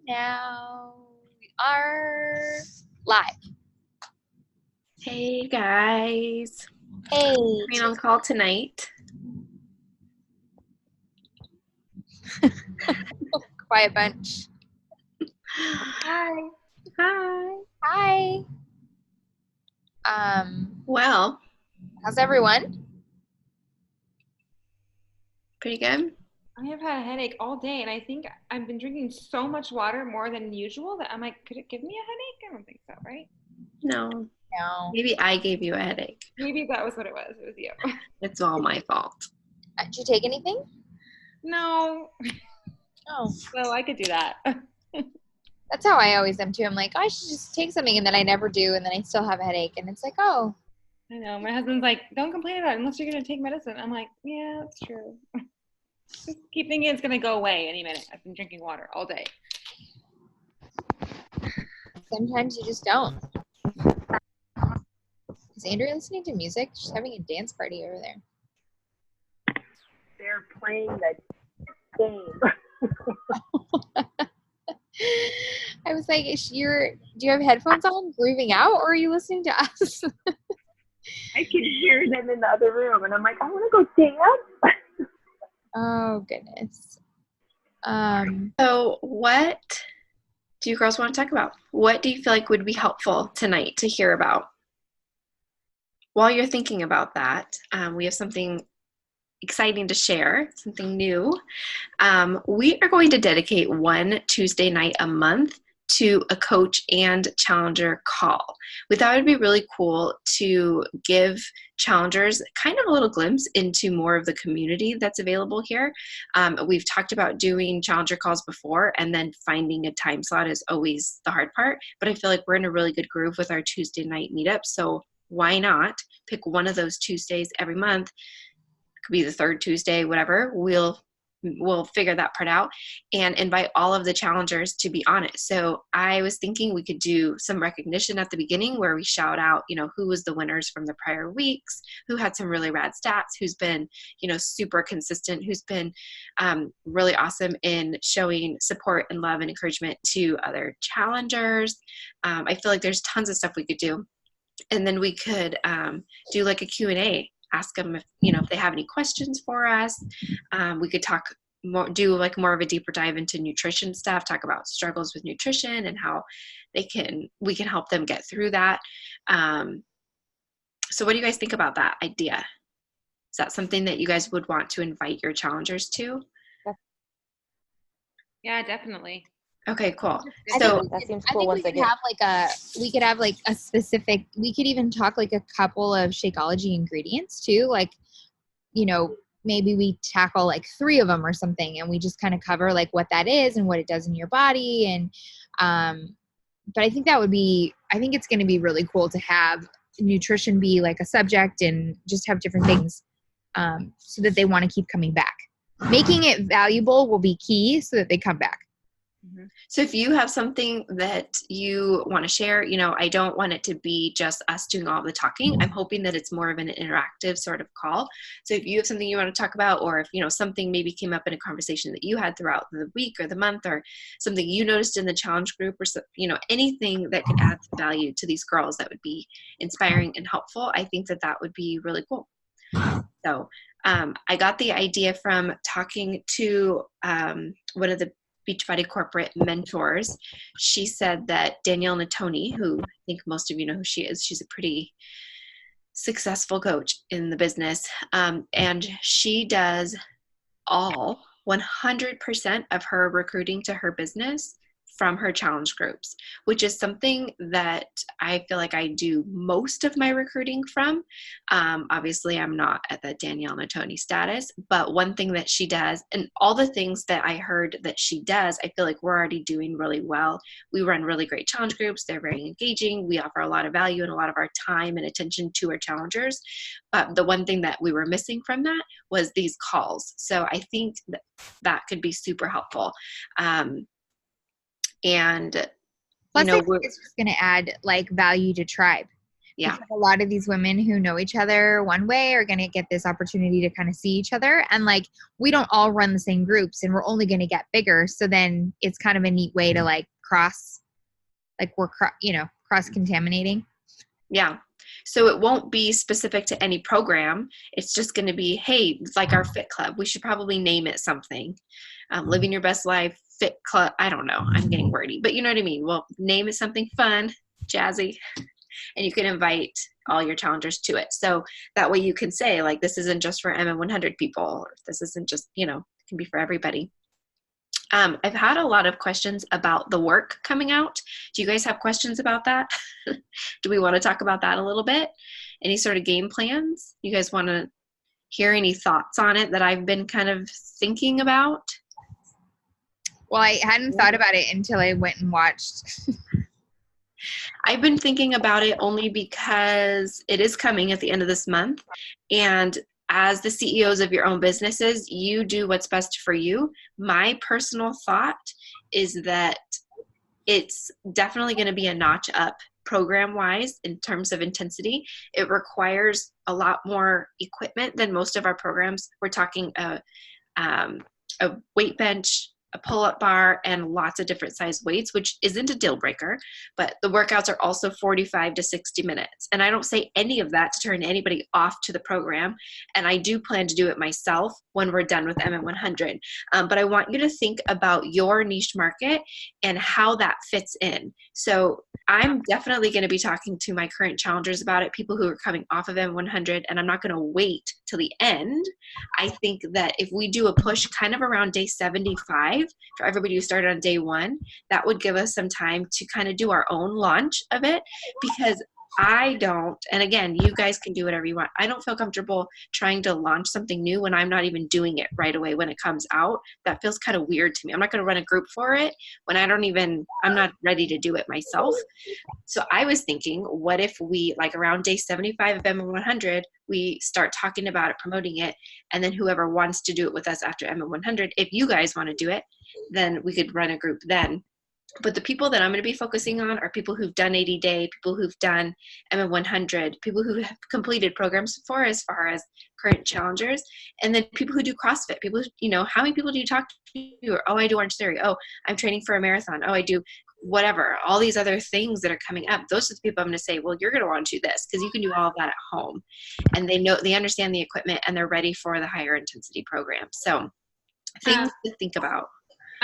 Now we are live. Hey guys. Hey. Coming on call tonight. Quiet bunch. Hi. Hi. Hi. Well, How's everyone? pretty good. I have had a headache all day, and I think I've been drinking so much water more than usual that I'm like, could it give me a headache? I don't think so, right? No. No. Maybe I gave you a headache. Maybe that was what it was. It was you. It's all my fault. Did you take anything? No. Oh. Well, I could do that. That's how I always am too. I'm like, I should just take something, and then I never do, and then I still have a headache, and it's like, oh. I know. My husband's like, don't complain about it unless you're going to take medicine. I'm like, yeah, that's true. Just keep thinking it's going to go away any minute. I've been drinking water all day. Sometimes you just don't. Is Andrea listening to music? She's having a dance party over there. They're playing the game. I was like, do you have headphones on, grooving out, or are you listening to us? I can hear them in the other room, and I'm like, I want to go dance. Oh, goodness. So what do you girls want to talk about? What do you feel like would be helpful tonight to hear about? While you're thinking about that, we have something exciting to share, something new. We are going to dedicate one Tuesday night a month to a coach and challenger call. We thought it would be really cool to give challengers kind of a little glimpse into more of the community that's available here. We've talked about doing challenger calls before, and then finding a time slot is always the hard part, but I feel like we're in a really good groove with our Tuesday night meetup, so why not pick one of those Tuesdays every month? Could be the third Tuesday, whatever. We'll figure that part out and invite all of the challengers to be on it. So I was thinking we could do some recognition at the beginning where we shout out, who was the winners from the prior weeks, who had some really rad stats, who's been, super consistent, who's been really awesome in showing support and love and encouragement to other challengers. I feel like there's tons of stuff we could do. And then we could do like a Q&A. Ask them if they have any questions for us. We could do like more of a deeper dive into nutrition stuff, talk about struggles with nutrition and how we can help them get through that. So what do you guys think about that idea? Is that something that you guys would want to invite your challengers to? Yeah, definitely. Okay, cool. So that seems cool. I think we could have like a specific, we could even talk like a couple of Shakeology ingredients too. Like, maybe we tackle like 3 of them or something, and we just kind of cover like what that is and what it does in your body. And, but I think it's going to be really cool to have nutrition be like a subject and just have different things, so that they want to keep coming back. Making it valuable will be key so that they come back. So if you have something that you want to share, I don't want it to be just us doing all the talking. I'm hoping that it's more of an interactive sort of call. So if you have something you want to talk about, or if, something maybe came up in a conversation that you had throughout the week or the month, or something you noticed in the challenge group, or, anything that could add value to these girls that would be inspiring and helpful, I think that would be really cool. So I got the idea from talking to one of the Beachbody corporate mentors. She said that Danielle Natoni, who I think most of you know who she is, she's a pretty successful coach in the business, and she does all 100% of her recruiting to her business from her challenge groups, which is something that I feel like I do most of my recruiting from. Obviously, I'm not at the Danielle Natoni status, but one thing that she does, and all the things that I heard that she does, I feel like we're already doing really well. We run really great challenge groups. They're very engaging. We offer a lot of value and a lot of our time and attention to our challengers. But the one thing that we were missing from that was these calls. So I think that could be super helpful. And plus, I think it's just going to add like value to Tribe, Yeah. Because a lot of these women who know each other one way are going to get this opportunity to kind of see each other. And like, we don't all run the same groups and we're only going to get bigger. So then it's kind of a neat way to like cross contaminating. Yeah. So it won't be specific to any program. It's just going to be, hey, it's like our fit club. We should probably name it something. Living Your Best Life Fit Club. I don't know. I'm getting wordy, but you know what I mean? Well, name it something fun, jazzy, and you can invite all your challengers to it. So that way you can say, like, this isn't just for MM100 people, or this isn't just, it can be for everybody. I've had a lot of questions about the work coming out. Do you guys have questions about that? Do we want to talk about that a little bit? Any sort of game plans? You guys want to hear any thoughts on it that I've been kind of thinking about? Well, I hadn't thought about it until I went and watched. I've been thinking about it only because it is coming at the end of this month. And as the CEOs of your own businesses, you do what's best for you. My personal thought is that it's definitely going to be a notch up program-wise in terms of intensity. It requires a lot more equipment than most of our programs. We're talking a weight bench, a pull-up bar, and lots of different size weights, which isn't a deal breaker, but the workouts are also 45 to 60 minutes. And I don't say any of that to turn anybody off to the program. And I do plan to do it myself when we're done with MM100. But I want you to think about your niche market and how that fits in. So I'm definitely going to be talking to my current challengers about it, people who are coming off of MM100, and I'm not going to wait till the end. I think that if we do a push kind of around day 75 for everybody who started on day 1, that would give us some time to kind of do our own launch of it, because I don't, and again, you guys can do whatever you want. I don't feel comfortable trying to launch something new when I'm not even doing it right away when it comes out. That feels kind of weird to me. I'm not going to run a group for it when I'm not ready to do it myself. So I was thinking, what if we, like around day 75 of MM100, we start talking about it, promoting it, and then whoever wants to do it with us after MM100, if you guys want to do it, then we could run a group then. But the people that I'm going to be focusing on are people who've done 80 day, people who've done MM100, people who have completed programs before as far as current challengers, and then people who do CrossFit. People, how many people do you talk to? Or, oh, I do Orange Theory. Oh, I'm training for a marathon. Oh, I do whatever. All these other things that are coming up. Those are the people I'm going to say, well, you're going to want to do this because you can do all of that at home. And they understand the equipment and they're ready for the higher intensity program. So things to think about.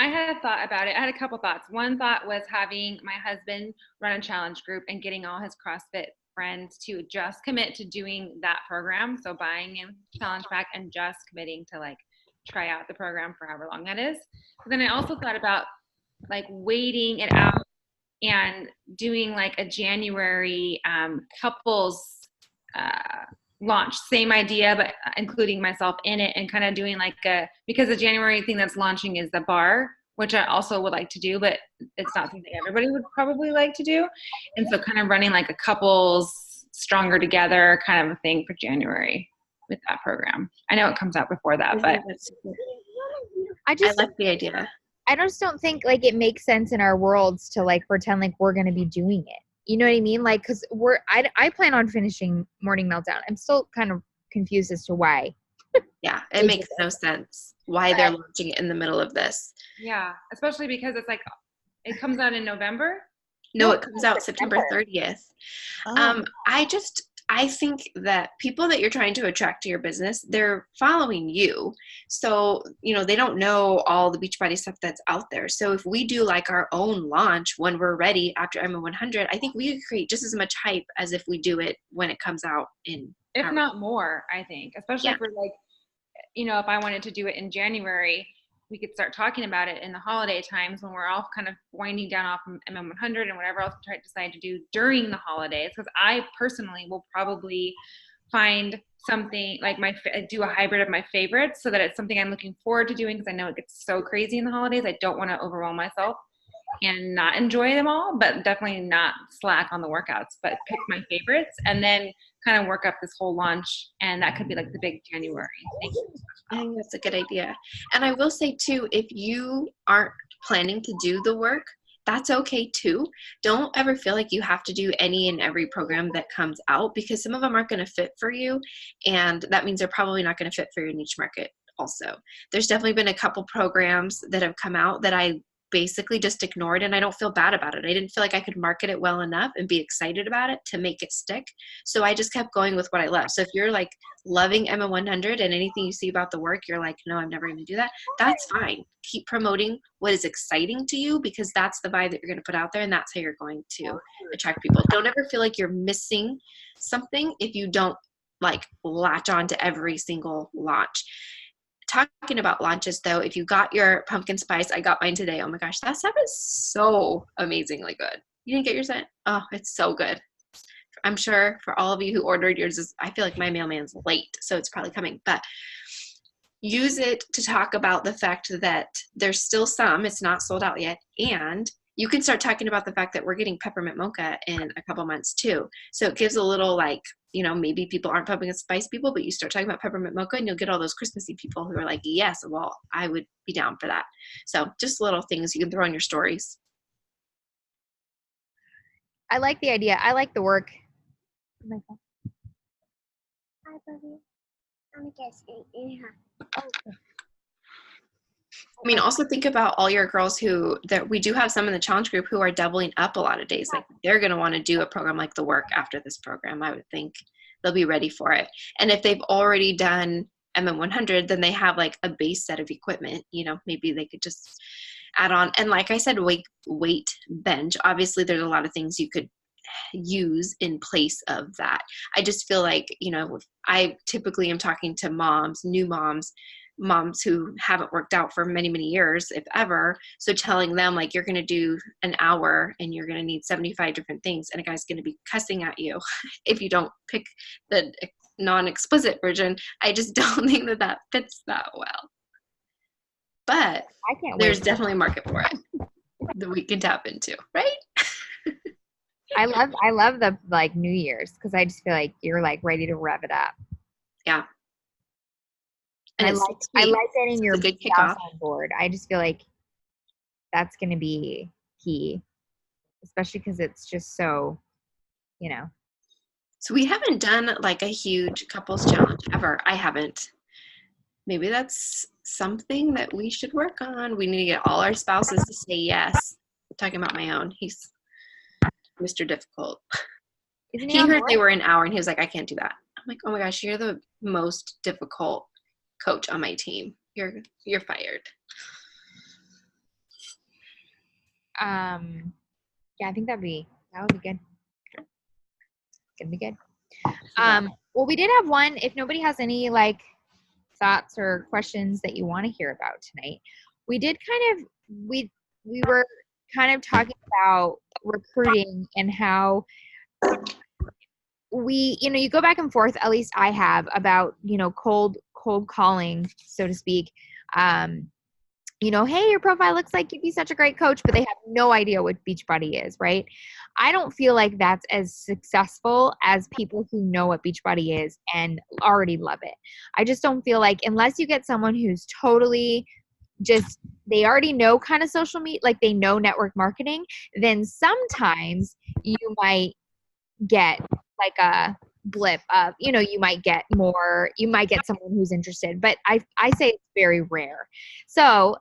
I had a thought about it. I had a couple thoughts. One thought was having my husband run a challenge group and getting all his CrossFit friends to just commit to doing that program. So buying in challenge pack and just committing to like try out the program for however long that is. But then I also thought about like waiting it out and doing like a January couples launch, same idea, but including myself in it, and kind of doing like because the January thing that's launching is the bar, which I also would like to do, but it's not something everybody would probably like to do. And so kind of running like a couples stronger together kind of a thing for January with that program. I know it comes out before that, but I like the idea. I just don't think like it makes sense in our worlds to like pretend like we're going to be doing it. You know what I mean? Like, cause I plan on finishing Morning Meltdown. I'm still kind of confused as to why. Yeah. It makes no sense why they're launching it in the middle of this. Yeah. Especially because it's like, it comes out in November. No, it comes out September 30th. Oh. I think that people that you're trying to attract to your business, they're following you. So, they don't know all the Beachbody stuff that's out there. So if we do like our own launch when we're ready after MM100, I think we could create just as much hype as if we do it when it comes out in. If not more, I think, especially for like, if I wanted to do it in January, we could start talking about it in the holiday times when we're all kind of winding down off MM100 and whatever else we decide to do during the holidays. Because I personally will probably find something like do a hybrid of my favorites so that it's something I'm looking forward to doing, because I know it gets so crazy in the holidays. I don't want to overwhelm myself and not enjoy them all, but definitely not slack on the workouts, but pick my favorites and then kind of work up this whole launch. And that could be like the big January thing. I think that's a good idea. And I will say too, if you aren't planning to do the work, that's okay too. Don't ever feel like you have to do any and every program that comes out, because some of them aren't going to fit for you. And that means they're probably not going to fit for your niche market also. There's definitely been a couple programs that have come out that I basically just ignored, and I don't feel bad about it. I didn't feel like I could market it well enough and be excited about it to make it stick. So I just kept going with what I love. So if you're like loving MM100 and anything you see about the work, you're like, no, I'm never going to do that. That's fine. Keep promoting what is exciting to you, because that's the vibe that you're going to put out there, and that's how you're going to attract people. Don't ever feel like you're missing something if you don't like latch on to every single launch. Talking about launches though, if you got your pumpkin spice, I got mine today. Oh my gosh, that stuff is so amazingly good. You didn't get yours yet? Oh, it's so good. I'm sure for all of you who ordered yours, I feel like my mailman's late, so it's probably coming. But use it to talk about the fact that there's still some, it's not sold out yet, and you can start talking about the fact that we're getting peppermint mocha in a couple months too. So it gives a little like, you know, maybe people aren't pumpkin spice people, but you start talking about peppermint mocha and you'll get all those Christmassy people who are like, yes, well, I would be down for that. So just little things you can throw in your stories. I like the idea. I like the work. Oh my God. Hi, Bobby. I'm a guest in here. I mean, also think about all your girls that we do have some in the challenge group who are doubling up a lot of days. Like they're going to want to do a program like the work after this program. I would think they'll be ready for it. And if they've already done MM100, then they have like a base set of equipment, you know, maybe they could just add on. And like I said, weight bench, obviously there's a lot of things you could use in place of that. I just feel like, you know, I typically am talking to moms, new moms who haven't worked out for many, many years, if ever. So telling them like, you're going to do an hour and you're going to need 75 different things, and a guy's going to be cussing at you if you don't pick the non-explicit version. I just don't think that fits that well. But I can't there's wait. definitely a market for it that we can tap into, right? I love the like New Year's, because I just feel like you're like ready to rev it up. Yeah. And I like getting your a good spouse kickoff. on board. I just feel like that's going to be key, especially because it's just so, you know. So we haven't done like a huge couples challenge ever. I haven't. Maybe that's something that we should work on. We need to get all our spouses to say yes. I'm talking about my own. He's Mr. Difficult. Isn't He on heard board? they were an hour and he was like, I can't do that. I'm like, oh my gosh, you're the most difficult coach on my team. You're fired. Yeah, I think that would be good. Gonna be good. Well, we did have one. If nobody has any like thoughts or questions that you want to hear about tonight, we were kind of talking about recruiting and how you go back and forth, at least I have, about, cold calling, so to speak. Hey, your profile looks like you'd be such a great coach, but they have no idea what Beachbody is, right? I don't feel like that's as successful as people who know what Beachbody is and already love it. I just don't feel like, unless you get someone who's totally just, they already know kind of social media, like they know network marketing, then sometimes you might get like a blip of, you might get someone who's interested, but I say it's very rare. So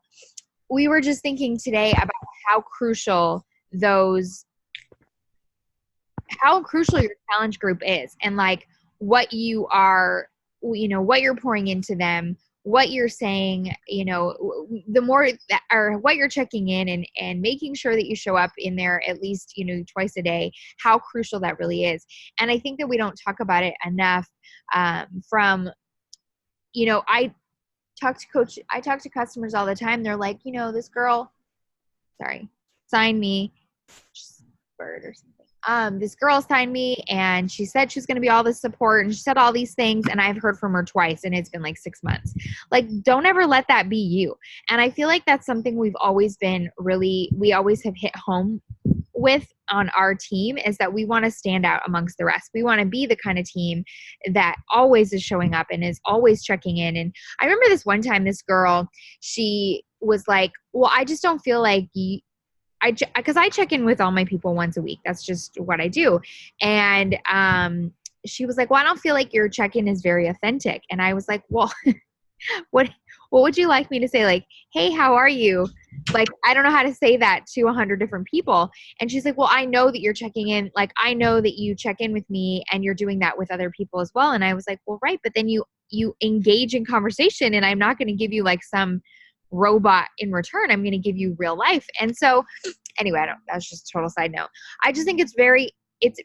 we were just thinking today about how crucial your challenge group is, and like what you are, what you're pouring into them, what you're saying, the more that, or what you're checking in and making sure that you show up in there at least, twice a day, how crucial that really is. And I think that we don't talk about it enough. I talk to customers all the time. They're like, this girl, signed me, bird or something. This girl signed me and she said she was going to be all this support and she said all these things, and I've heard from her twice and it's been like 6 months. Like, don't ever let that be you. And I feel like that's something we always have hit home with on our team, is that we want to stand out amongst the rest. We want to be the kind of team that always is showing up and is always checking in. And I remember this one time, this girl, she was like, well, I just don't feel like because I check in with all my people once a week. That's just what I do. And she was like, well, I don't feel like your check-in is very authentic. And I was like, well, what would you like me to say? Like, hey, how are you? Like, I don't know how to say that to 100 different people. And she's like, well, I know that you're checking in. Like, I know that you check in with me and you're doing that with other people as well. And I was like, well, right. But then you engage in conversation, and I'm not going to give you like some robot in return. I'm going to give you real life. And so anyway, that's just a total side note. I just think it's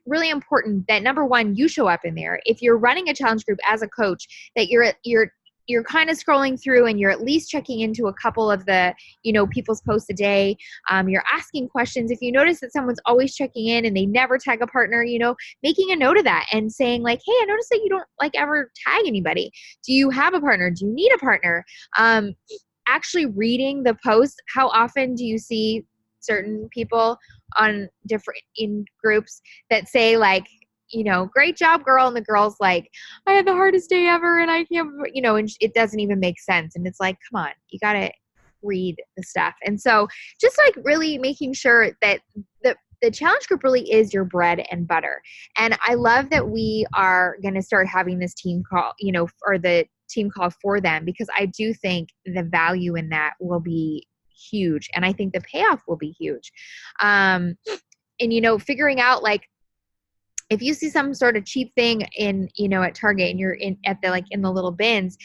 really important that, number one, you show up in there. If you're running a challenge group as a coach, that you're kind of scrolling through and you're at least checking into a couple of the, people's posts a day. You're asking questions. If you notice that someone's always checking in and they never tag a partner, making a note of that and saying like, hey, I noticed that you don't like ever tag anybody. Do you have a partner? Do you need a partner? Actually reading the posts. How often do you see certain people in groups that say like, great job, girl. And the girl's like, I had the hardest day ever and I can't, and it doesn't even make sense. And it's like, come on, you got to read the stuff. And so just like really making sure that the challenge group really is your bread and butter. And I love that we are going to start having this team call, or the team call for them, because I do think the value in that will be huge. And I think the payoff will be huge. And, figuring out like, if you see some sort of cheap thing in, at Target and you're in the little bins,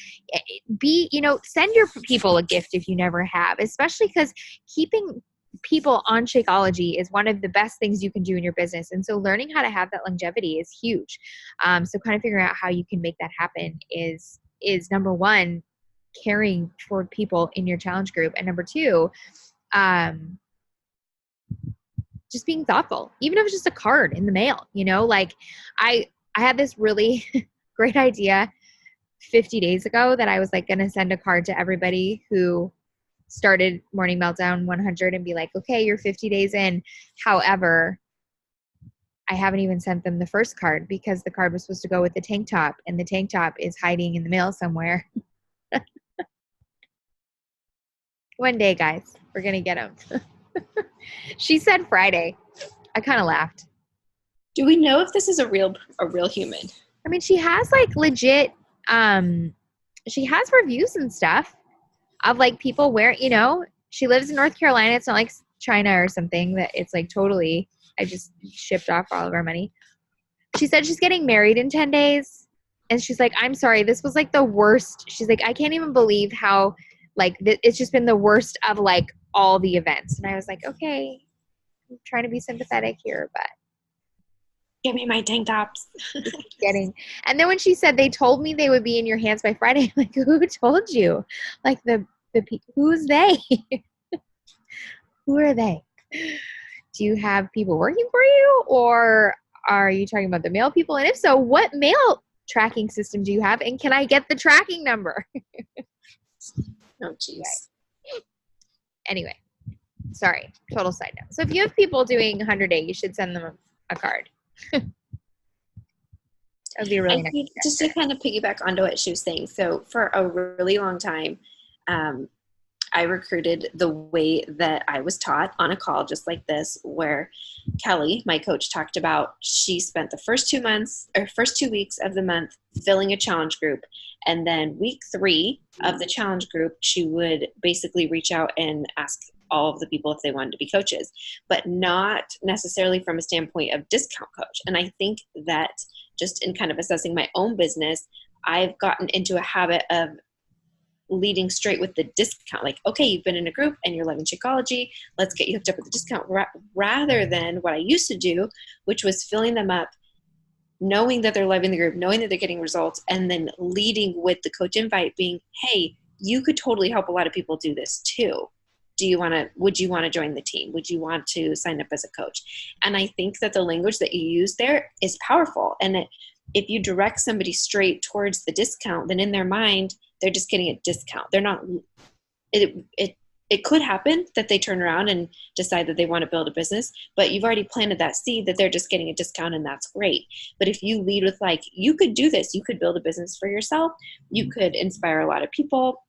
send your people a gift if you never have, especially because keeping people on Shakeology is one of the best things you can do in your business. And so learning how to have that longevity is huge. So kind of figuring out how you can make that happen is number one, caring for people in your challenge group. And number two, just being thoughtful, even if it's just a card in the mail, like I had this really great idea 50 days ago that I was like going to send a card to everybody who started Morning Meltdown 100 and be like, okay, you're 50 days in. However, I haven't even sent them the first card because the card was supposed to go with the tank top, and the tank top is hiding in the mail somewhere. One day, guys, we're going to get them. She said Friday. I kind of laughed. Do we know if this is a real human? I mean, she has like legit, she has reviews and stuff of like people where, she lives in North Carolina. It's not like China or something that it's like totally, I just shipped off all of our money. She said she's getting married in 10 days. And she's like, I'm sorry, this was like the worst. She's like, I can't even believe how like it's just been the worst of like all the events. And I was like, okay, I'm trying to be sympathetic here, but give me my tank tops. And then when she said they told me they would be in your hands by Friday, I'm like, who told you? Like who's they? Who are they? Do you have people working for you, or are you talking about the mail people? And if so, what mail tracking system do you have? And can I get the tracking number? Oh, geez. Anyway, sorry, total side note. So if you have people doing 100-day, you should send them a card. That would be really nice. Just to kind of piggyback onto what she was saying. So for a really long time, I recruited the way that I was taught on a call just like this, where Kelly, my coach, talked about she spent the first 2 weeks of the month filling a challenge group. And then week 3 of the challenge group, she would basically reach out and ask all of the people if they wanted to be coaches, but not necessarily from a standpoint of discount coach. And I think that just in kind of assessing my own business, I've gotten into a habit of leading straight with the discount. Like, okay, you've been in a group and you're loving Shakeology, let's get you hooked up with the discount, rather than what I used to do, which was filling them up, knowing that they're loving the group, knowing that they're getting results, and then leading with the coach invite being, hey, you could totally help a lot of people do this too. Would you want to join the team? Would you want to sign up as a coach? And I think that the language that you use there is powerful. And if you direct somebody straight towards the discount, then in their mind, they're just getting a discount. They're not, it could happen that they turn around and decide that they want to build a business, but you've already planted that seed that they're just getting a discount, and that's great. But if you lead with like, you could do this, you could build a business for yourself, you could inspire a lot of people,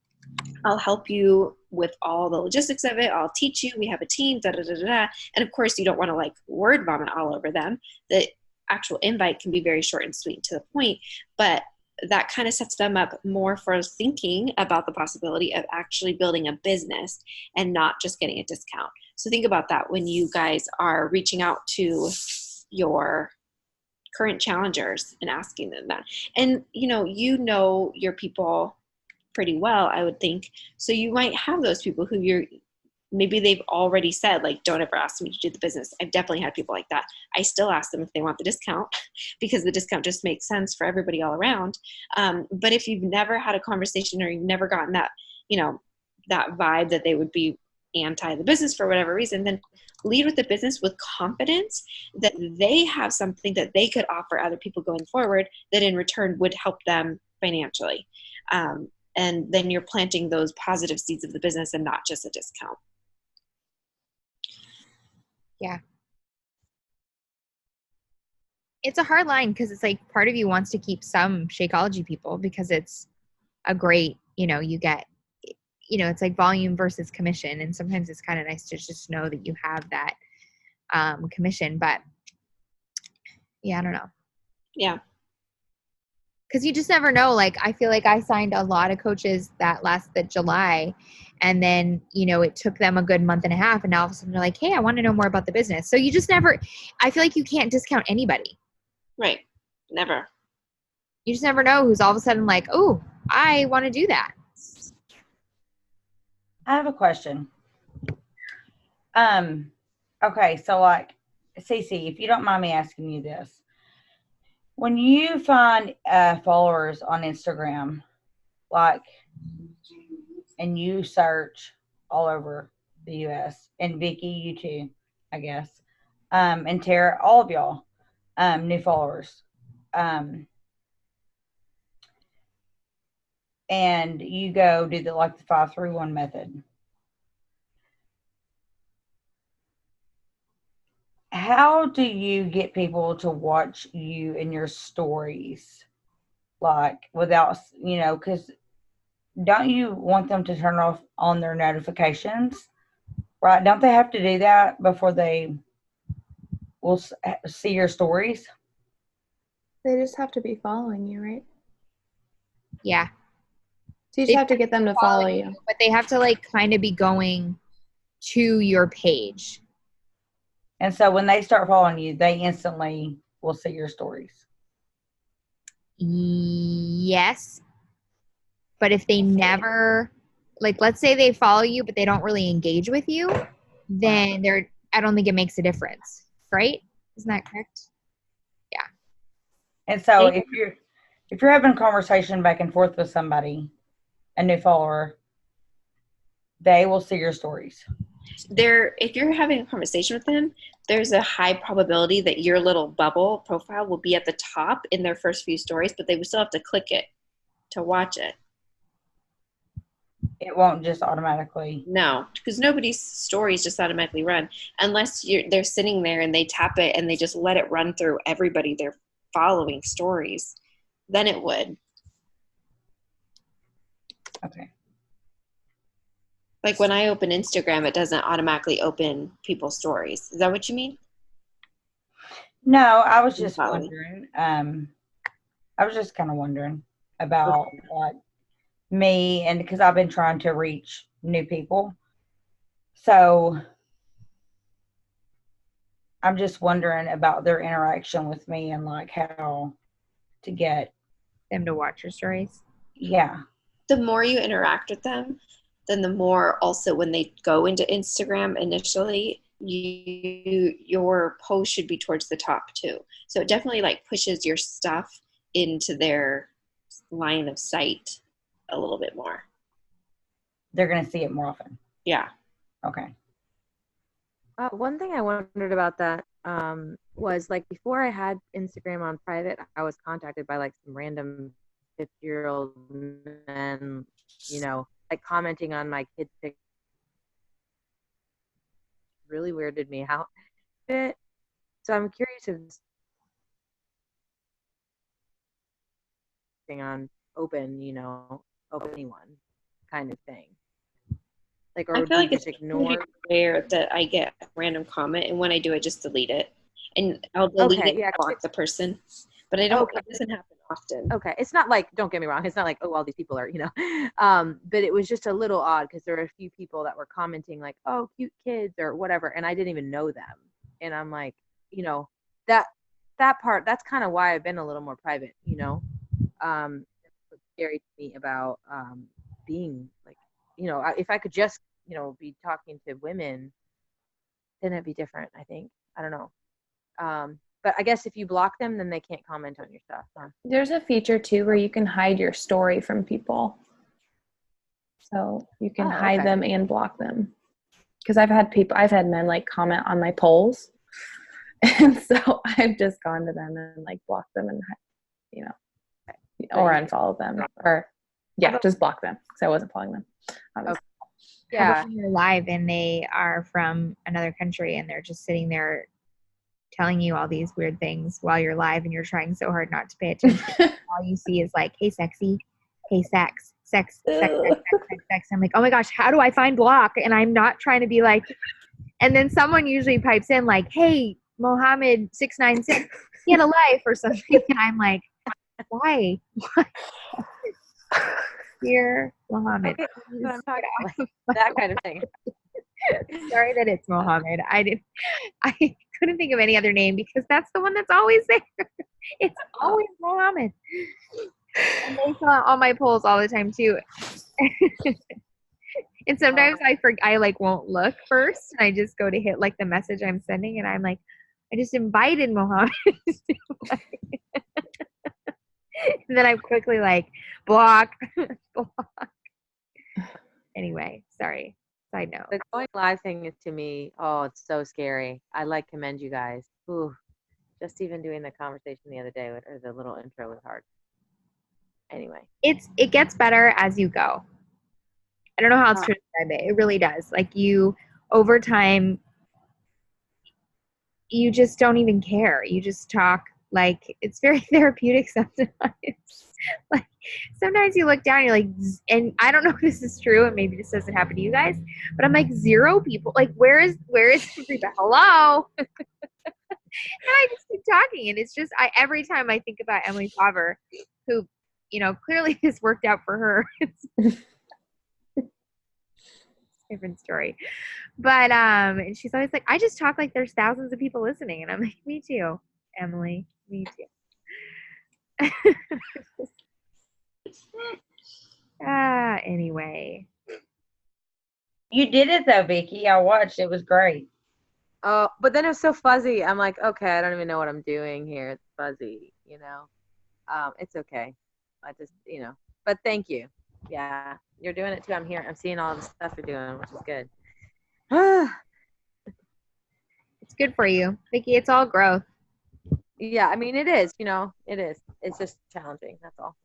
I'll help you with all the logistics of it. I'll teach you. We have a team, da da da da. And of course, you don't want to like word vomit all over them. The actual invite can be very short and sweet and to the point, but that kind of sets them up more for thinking about the possibility of actually building a business and not just getting a discount. So think about that when you guys are reaching out to your current challengers and asking them that. And you know your people pretty well, I would think. So you might have those people who maybe they've already said, like, don't ever ask me to do the business. I've definitely had people like that. I still ask them if they want the discount because the discount just makes sense for everybody all around. But if you've never had a conversation or you've never gotten that, that vibe that they would be anti the business for whatever reason, then lead with the business with confidence that they have something that they could offer other people going forward that in return would help them financially. And then you're planting those positive seeds of the business and not just a discount. Yeah. It's a hard line because it's like part of you wants to keep some Shakeology people because it's a great, you get, it's like volume versus commission. And sometimes it's kind of nice to just know that you have that commission. But yeah, I don't know. Yeah. Because you just never know. Like, I feel like I signed a lot of coaches that July. And then, it took them a good month and a half. And now all of a sudden they're like, hey, I want to know more about the business. So you just never, I feel like you can't discount anybody. Right. Never. You just never know who's all of a sudden like, oh, I want to do that. I have a question. Okay. So like, Cece, if you don't mind me asking you this, when you find followers on Instagram, like, and you search all over the U.S. and Vicky, you too, I guess, and Tara, all of y'all, new followers, and you go do the 5-3-1 method. How do you get people to watch you and your stories, like without, because don't you want them to turn off on their notifications, right? Don't they have to do that before they will see your stories? They just have to be following you, right? Yeah. So you just have to get them to follow you. But they have to kind of be going to your page. And so when they start following you, they instantly will see your stories. Yes. But if they never, let's say they follow you, but they don't really engage with you, then I don't think it makes a difference, right? Isn't that correct? Yeah. And so if you're having a conversation back and forth with somebody, a new follower, they will see your stories. If you're having a conversation with them, there's a high probability that your little bubble profile will be at the top in their first few stories, but they would still have to click it to watch it. It won't just automatically. No, because nobody's stories just automatically run unless they're sitting there and they tap it and they just let it run through everybody they're following stories. Then it would. Okay. Like when I open Instagram, it doesn't automatically open people's stories. Is that what you mean? No, I was just wondering. I was just kind of wondering about me, and because I've been trying to reach new people. So I'm just wondering about their interaction with me and how to get them to watch your stories. Yeah. The more you interact with them, then the more also when they go into Instagram initially, your post should be towards the top too. So it definitely pushes your stuff into their line of sight a little bit more. They're going to see it more often. Yeah. Okay. One thing I wondered about that was before I had Instagram on private, I was contacted by some random 50-year-old men, commenting on my kids' pictures. Really weirded me out. So I'm curious if on open anyone kind of thing. Like, I or feel do like you it's just pretty ignore? rare that I get a random comment, and when I do, I just delete it. And I'll delete Okay, it yeah. and block the person. But I don't, Okay. it doesn't happen often. Okay, it's not like, don't get me wrong, it's not like, oh, all these people are, but it was just a little odd because there were a few people that were commenting like, oh, cute kids or whatever, and I didn't even know them, and I'm like, that part, that's kind of why I've been a little more private, what's scary to me about being like, if I could just, be talking to women, then it'd be different, I think. I don't know. But I guess if you block them, then they can't comment on your stuff. Huh? There's a feature too where you can hide your story from people. So you can hide them and block them. Because I've had men like comment on my polls. And so I've just gone to them and like blocked them and, or unfollowed them. Or, just block them because I wasn't following them. Okay. How Yeah. about when you're live and they are from another country and they're just sitting there telling you all these weird things while you're live and you're trying so hard not to pay attention. All you see is like, hey, sexy, hey, sex. I'm like, oh my gosh, how do I find block? And I'm not trying to be like, and then someone usually pipes in like, hey, Mohammed 696, he had a life or something. And I'm like, why? Dear Mohammed. Okay, that's what I'm talking about. That kind of thing. Sorry that it's Mohammed. I couldn't think of any other name because that's the one that's always there. It's always Mohammed. And they fill out all my polls all the time too. And sometimes I like won't look first and I just go to hit like the message I'm sending and I'm like, I just invited Mohammed. And then I'm quickly like, block. Anyway, sorry. Side note. The going live thing is, to me, oh, it's so scary. I commend you guys. Ooh, just even doing the conversation the other day or the little intro was hard. Anyway, it gets better as you go. I don't know how else to describe it. It really does. Like you, over time, you just don't even care. You just talk. Like it's very therapeutic sometimes. Like sometimes you look down, you're like, and I don't know if this is true, and maybe this doesn't happen to you guys, but I'm like 0 people. Like where is everybody? Hello. And I just keep talking, and it's just every time I think about Emily Faber, who, clearly this worked out for her. It's different story, but and she's always like, I just talk like there's thousands of people listening, and I'm like, me too, Emily, me too. Anyway. You did it though, Vicky. I watched. It was great. Oh, but then it was so fuzzy. I'm like, okay, I don't even know what I'm doing here. It's fuzzy, It's okay. I just, but thank you. Yeah, you're doing it too. I'm here. I'm seeing all the stuff you're doing, which is good. It's good for you, Vicky. It's all growth. Yeah, I mean, it is, it is. It's just challenging. That's all.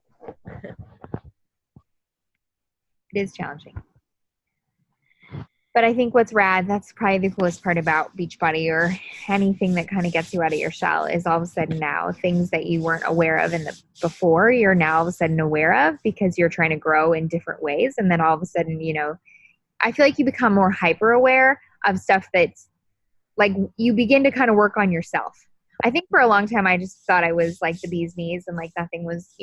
It is challenging. But I think what's rad, that's probably the coolest part about Beachbody or anything that kind of gets you out of your shell is all of a sudden now things that you weren't aware of before, you're now all of a sudden aware of because you're trying to grow in different ways. And then all of a sudden, I feel like you become more hyper aware of stuff that's like you begin to kind of work on yourself. I think for a long time, I just thought I was like the bee's knees and like nothing was,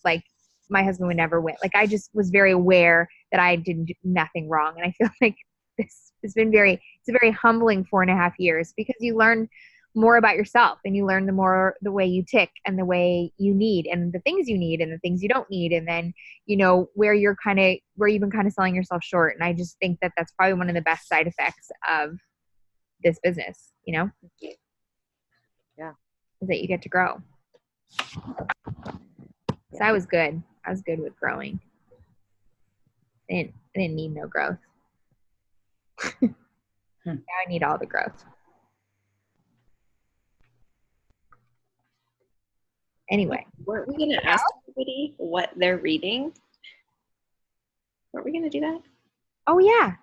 like my husband would never win. Like I just was very aware that I did nothing wrong. And I feel like this has been it's a very humbling 4.5 years because you learn more about yourself and you learn the way you tick and the way you need and the things you need and the things you don't need. And then, where you've been kind of selling yourself short. And I just think that that's probably one of the best side effects of this business, Yeah. Is that you get to grow. So I was good. I was good with growing. I didn't need no growth. Now I need all the growth. Anyway. Weren't we going to ask everybody what they're reading? Weren't we going to do that? Oh, yeah.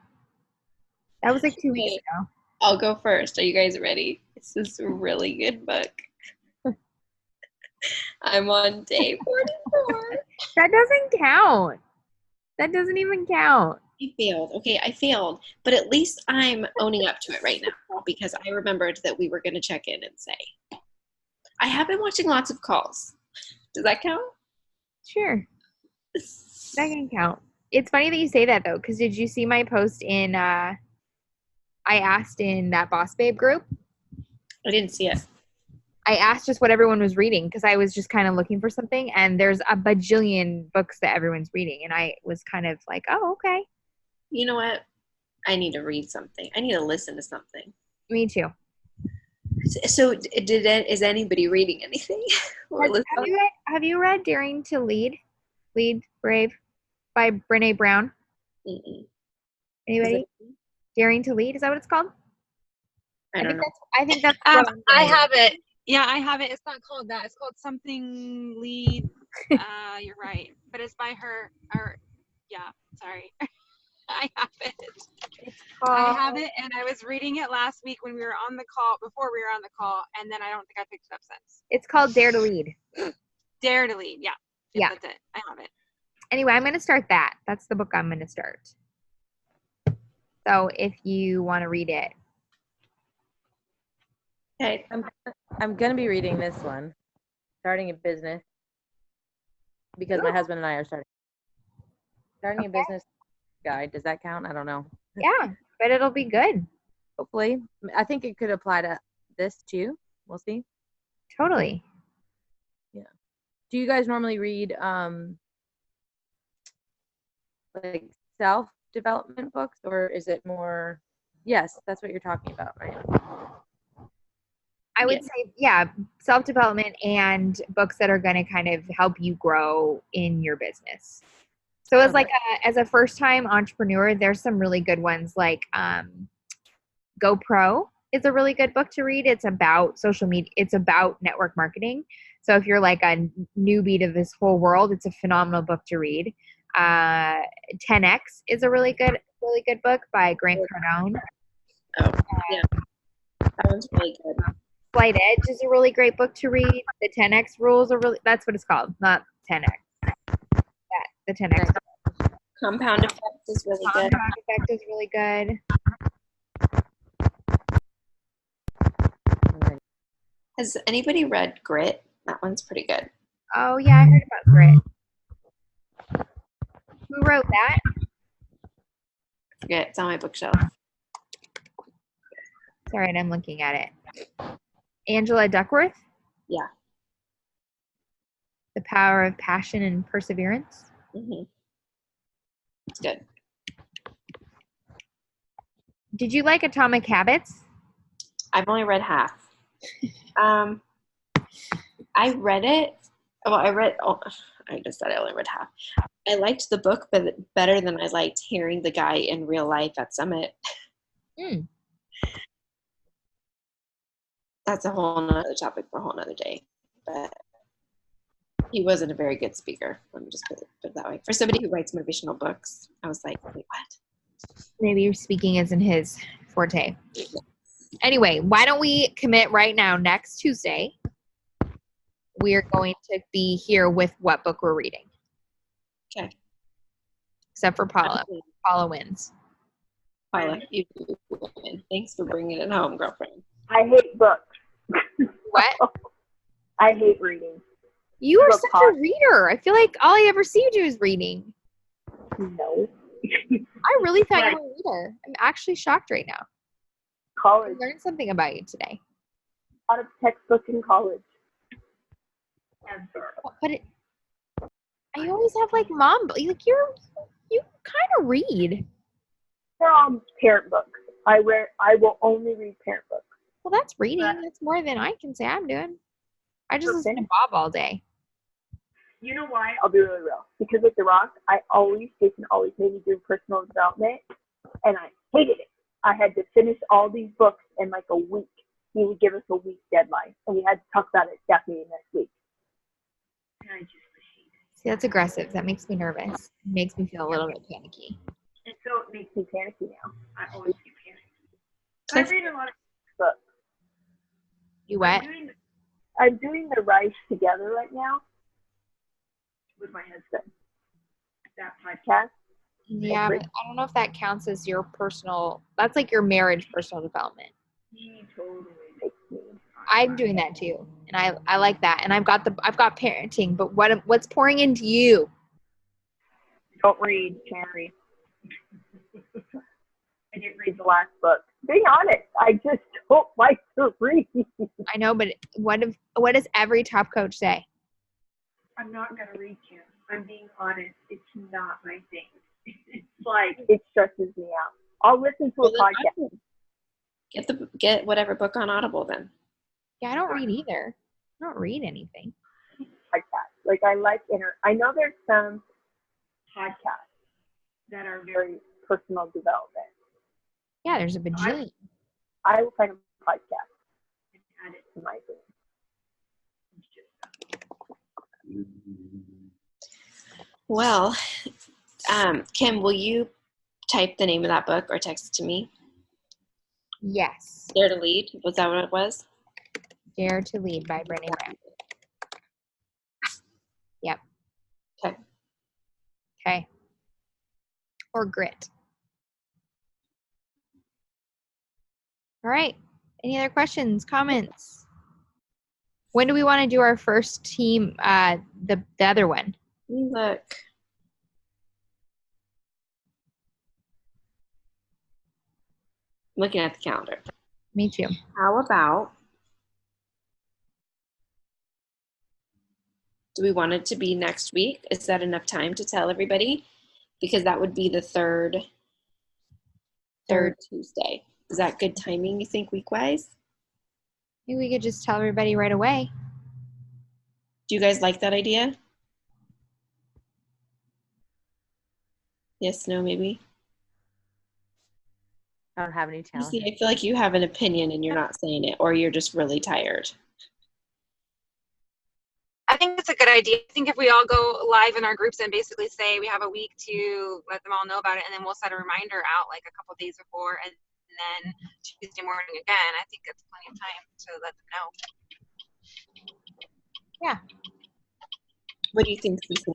That was like 2 weeks ago. I'll go first. Are you guys ready? This is a really good book. I'm on day 44. That doesn't count. That doesn't even count. I failed. Okay, I failed. But at least I'm owning up to it right now because I remembered that we were going to check in and say. I have been watching lots of calls. Does that count? Sure. That can count. It's funny that you say that though, because did you see my post in I asked in that Boss Babe group? I didn't see it. I asked just what everyone was reading because I was just kind of looking for something, and there's a bajillion books that everyone's reading, and I was kind of like, oh, okay. You know what? I need to read something. I need to listen to something. Me too. So, is anybody reading anything? Or listening? Have you read Daring to Lead Brave by Brene Brown? Mm-mm. Anybody? Daring to Lead, is that what it's called? I don't know. I think that's I have it. Yeah, I have it. It's not called that. It's called something Lead. You're right. But it's by her. Or yeah, sorry. I have it. I have it, and I was reading it last week when we were on the call, before we were on the call, and then I don't think I picked it up since. It's called Dare to Lead. Dare to Lead, yeah. Yeah. That's it. I have it. Anyway, I'm going to start that. That's the book I'm going to start. So if you want to read it. Okay. I'm going to be reading this one, Starting a Business, because my husband and I are starting a business guide. Does that count? I don't know. Yeah, but it'll be good. Hopefully. I think it could apply to this too. We'll see. Totally. Yeah. Do you guys normally read like self-development books, or is it more? Yes, that's what you're talking about, right? I would say, yeah, self-development and books that are going to kind of help you grow in your business. So as as a first-time entrepreneur, there's some really good ones like GoPro is a really good book to read. It's about social media. It's about network marketing. So if you're like a newbie to this whole world, it's a phenomenal book to read. 10X is a really good book by Grant Cardone. Oh, yeah. That one's really good. Flight Edge is a really great book to read. The 10X rules are really, that's what it's called, not 10X. The 10X. Compound Effect is really good. Compound Effect is really good. Has anybody read Grit? That one's pretty good. Oh, yeah, I heard about Grit. Who wrote that? I forget. It's on my bookshelf. Sorry, I'm looking at it. Angela Duckworth? Yeah. The Power of Passion and Perseverance? Mm-hmm. It's good. Did you like Atomic Habits? I've only read half. I read it. Well, I just said I only read half. I liked the book, but better than I liked hearing the guy in real life at Summit. That's a whole nother topic for a whole nother day. But he wasn't a very good speaker. Let me just put it that way. For somebody who writes motivational books, I was like, wait, what? Maybe your speaking isn't his forte. Anyway, why don't we commit right now, next Tuesday, we're going to be here with what book we're reading. Okay. Except for Paula. Paula wins. Paula, you win. Thanks for bringing it home, girlfriend. I hate books. What? I hate reading. You are such a reader. I feel like all I ever see you do is reading. No. I really thought you were a reader. I'm actually shocked right now. College. I learned something about you today. A lot of textbooks in college. But I always have like mom, like you kind of read. They're parent books. I will only read parent books. Well, that's reading. That's more than I can say I'm doing. I just listen to Bob all day. You know why? I'll be really real. Because with The Rock, Jason always made me do personal development, and I hated it. I had to finish all these books in like a week. He would give us a week deadline, and we had to talk about it at staff meeting next week. And I just hated it. See, that's aggressive. That makes me nervous. It makes me feel a little bit panicky. And so it makes me panicky now. I always get panicky. I read a lot of books. You what? I'm doing the Rise Together right now with my husband. That podcast. Yeah, but I don't know if that counts as your personal. That's like your marriage personal development. He totally makes me. I'm doing that too, and I like that. And I've got parenting, but what's pouring into you? Don't read, Cherry. I didn't read the last book. Being honest, I just don't like to read. I know, but what does every top coach say? I'm not going to read, Kim. I'm being honest. It's not my thing. It's like, it stresses me out. I'll listen to a podcast. Get whatever book on Audible then. Yeah, I don't read either. I don't read anything. Podcast. Like, I like I know there's some podcasts that are very personal development. Yeah, there's a bajillion. I will find a podcast and add it to my thing. Well, Kim, will you type the name of that book or text it to me? Yes. Dare to Lead. Was that what it was? Dare to Lead by Brené Brown. Yep. Okay. Okay. Or Grit. All right. Any other questions, comments? When do we want to do our first team, the other one? Look. Looking at the calendar. Me too. How about, do we want it to be next week? Is that enough time to tell everybody? Because that would be the third Tuesday. Is that good timing, you think, week-wise? Maybe we could just tell everybody right away. Do you guys like that idea? Yes, no, maybe? I don't have any challenge. See, I feel like you have an opinion and you're not saying it, or you're just really tired. I think it's a good idea. I think if we all go live in our groups and basically say we have a week to let them all know about it, and then we'll set a reminder out like a couple days before, and then Tuesday morning again, I think it's plenty of time to let them know. Yeah. What do you think, Cece?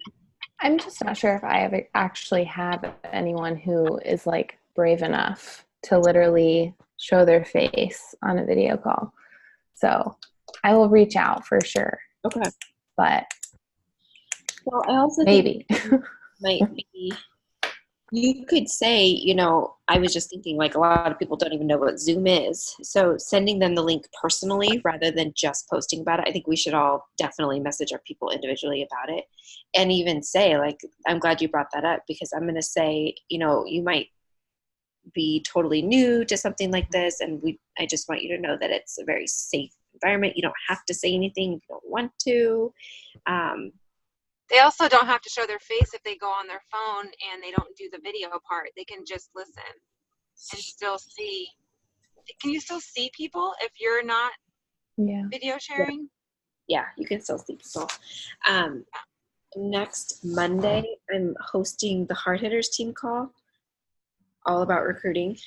I'm just not sure if I ever actually have anyone who is like brave enough to literally show their face on a video call. So I will reach out for sure. Okay. But well, I also maybe think might be, you could say, you know, I was just thinking like a lot of people don't even know what Zoom is. So sending them the link personally rather than just posting about it. I think we should all definitely message our people individually about it, and even say like, I'm glad you brought that up, because I'm going to say, you know, you might be totally new to something like this, and I just want you to know that it's a very safe environment. You don't have to say anything if you don't want to. They also don't have to show their face if they go on their phone and they don't do the video part. They can just listen and still see. Can you still see people if you're not video sharing? Yeah, you can still see people. Next Monday, I'm hosting the Hard Hitters team call, all about recruiting.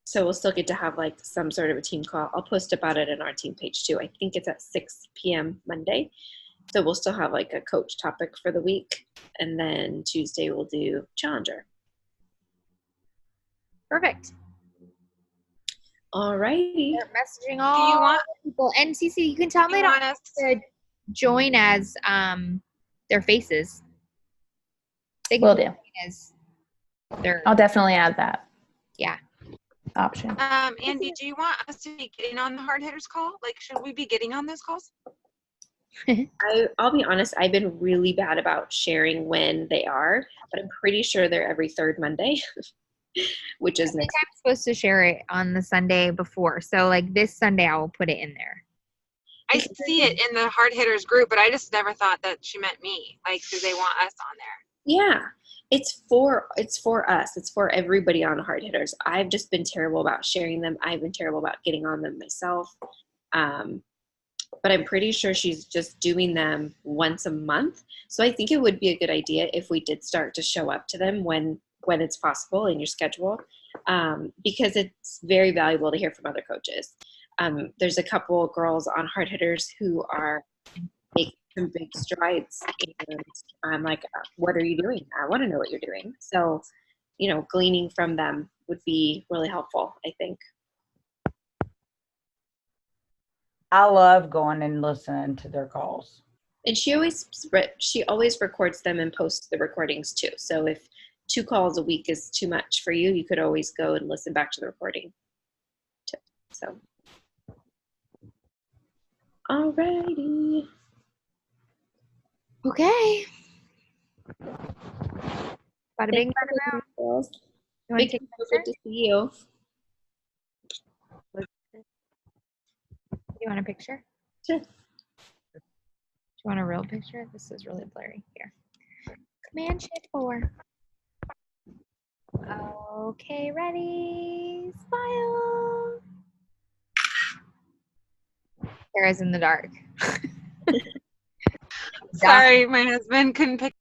So we'll still get to have like some sort of a team call. I'll post about it in our team page too. I think it's at 6 p.m. Monday. So we'll still have like a coach topic for the week. And then Tuesday we'll do Challenger. Perfect. All righty. They're messaging all people. And Cece, you can tell them they don't have to join as their faces. They can Will do. as their, I'll definitely add that. Yeah. Option. Andy, do you want us to be getting on the Hard Hitters call? Like, should we be getting on those calls? I'll be honest, I've been really bad about sharing when they are, but I'm pretty sure they're every third Monday, which is next. I'm supposed to share it on the Sunday before. So like this Sunday, I will put it in there. I see it in the Hard Hitters group, but I just never thought that she meant me. Like, do they want us on there? Yeah, it's for us. It's for everybody on Hard Hitters. I've just been terrible about sharing them. I've been terrible about getting on them myself. But I'm pretty sure she's just doing them once a month. So I think it would be a good idea if we did start to show up to them when it's possible in your schedule, because it's very valuable to hear from other coaches. There's a couple girls on Hard Hitters who are making some big strides. And I'm like, what are you doing? I want to know what you're doing. So, gleaning from them would be really helpful, I think. I love going and listening to their calls. And she always records them and posts the recordings too. So if 2 calls a week is too much for you, you could always go and listen back to the recording too. So, alrighty. Okay. Bada bing, bada boom. You want to take a picture? Good to see you. You want a picture? Sure. Do you want a real picture? This is really blurry. Here. Command Shift 4. Okay, ready. Smile. Sarah's in the dark. Sorry, my husband couldn't pick